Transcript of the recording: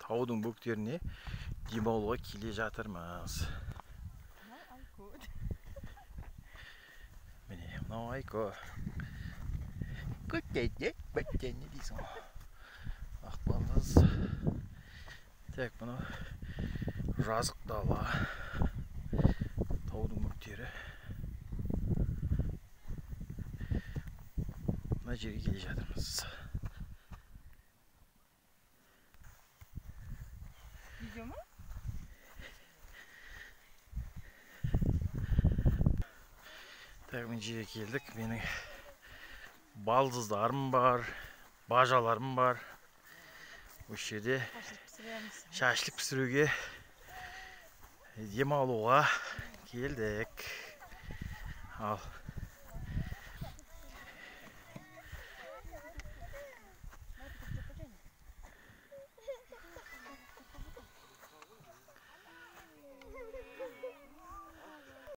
таудың бөктеріне демалуға келе жатырмыз. Міне, мынау Айко. Көттейді, бәттені дейсің. Ақбалдыз. Так, бұны жазық дала. Таудың бөктері. Мына жерге келе жатырмыз. Видео ма? Так, мен жерге келдік. Менің балдыздарым бар, бажаларым бар. Осы жерде шашлық пісіруге, демалуға келдік. Ал